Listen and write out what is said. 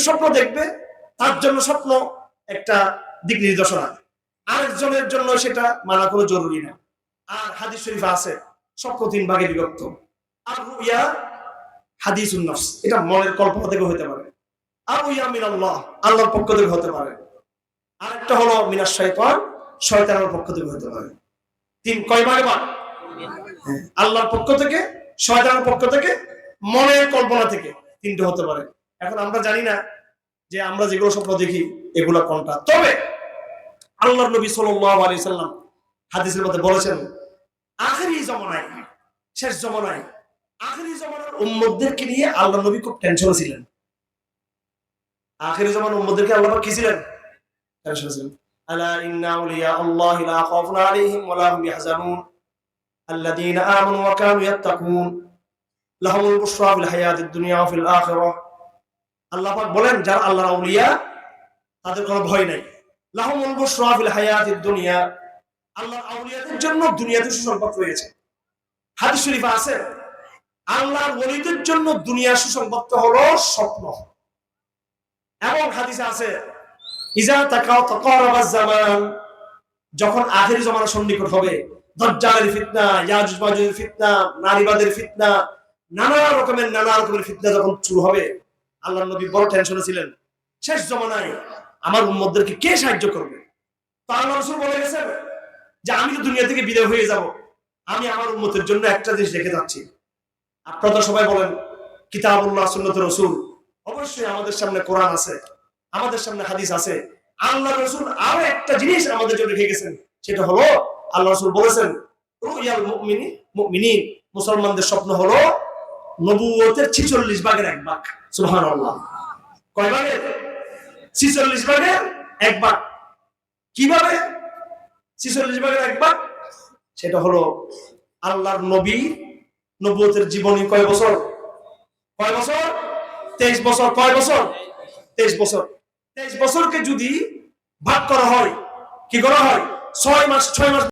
স্বপ্ন দেখবে তার জন্য স্বপ্ন একটা দিক নির্দেশনা, আরেকজনের জন্য সেটা মানা কোনো জরুরি না। আর হাদিস শরীফে আছে স্বপ্ন 3 ভাগে বিভক্ত। আর রুইয়া হাদিসুন নফস, এটা মনের কল্পনা থেকে হতে পারে। আর রুইয়া মিনাল্লাহ, আল্লাহর পক্ষ থেকে হতে পারে। আরেকটা হলো মিনাশ শয়তান, শয়তানের পক্ষ থেকে হতে পারে। কয় ভাগে ভাগ? আল্লাহর পক্ষ থেকে, শয়তানের পক্ষ থেকে, মনের কল্পনা থেকে, 3টে হতে পারে। এখন আমরা জানি না যে আমরা যেগুলো স্বপ্ন দেখি এগুলো কোনটা। তবে আল্লাহর নবী সাল্লাল্লাহু আলাইহি সাল্লাম হাদিসের মধ্যে বলেছেন, আখিরি জামানায়, শেষ জামানায়, আখিরি জামানার উম্মতদেরকে নিয়ে আল্লাহর নবী খুব টেনশনে ছিলেন। আখিরি জামানার উম্মতদেরকে আল্লাহ পাক কি ছিলেন? টেনশনে ছিলেন। আলা ইন্না আউলিয়া আল্লাহি লা খাউফুন আলাইহিম ওয়া লা হুম ইয়াহজানুন আল্লাযীনা আমানু ওয়া কানু ইয়াত্তাকুন লাহুমুল বুশরা ফিল হায়াতিদ দুনিয়া ওয়া ফিল আখিরাহ। আল্লাহ পাক বলেন, যারা আল্লাহর আউলিয়া তাদের কোনো ভয় নাই। লাহুমুল বুশরা ফিল হায়াতিদ দুনিয়া, আল্লাহর আউলিয়াদের জন্য দুনিয়াতে সুসংবাদ রয়েছে। হাদিস শরীফে আছে আল্লাহর ওলিদের জন্য দুনিয়ার সুসংবাদ হলো স্বপ্ন। এবং হাদিসে আছে ইজা তাকারাবাজ জামান, যখন আখিরি জামানা সন্নিকট হবে, দাজ্জালের ফিতনা, ইয়াজুজ মাজুজের ফিতনা, নারীবাদের ফিতনা, নানা রকমের ফিতনা যখন শুরু হবে, আল্লাহর নবী বড় টেনশনে ছিলেন। শেষ জামানায় আমার উম্মতদেরকে কে সাহায্য করবে? তো আল্লাহ রাসূল বলে গেছেন যে আমি তো দুনিয়া থেকে বিদায় হয়ে যাব, আমি আমার উম্মতের জন্য একটা জিনিস রেখে যাচ্ছি। আপনারা তো সবাই বলেন কিতাবুল্লাহ সুন্নাতুর রাসূল। অবশ্যই আমাদের সামনে কোরআন আছে, আমাদের সামনে হাদিস আছে। আল্লাহ রাসূল আরো একটা জিনিস আমাদের জন্য রেখে গেছেন, সেটা হলো আল্লাহ রাসূল বলেছেন রুয়াল মুমিনিন, মুসলমানদের স্বপ্ন হলো নবুয়তের 46 ভাগের 1 ভাগ। সুবহানাল্লাহ। কয় ভাগের? 46 ভাগের 1 ভাগ। কিভাবে 46 ভাগের 1 ভাগ? সেটা হলো আল্লাহর নবী নবুয়তের জীবনী কয় বছর? 23 বছর। কয় বছর? 23 বছর। 23 বছরকে যদি ভাগ করা হয়, কি করা হয়? 6 মাস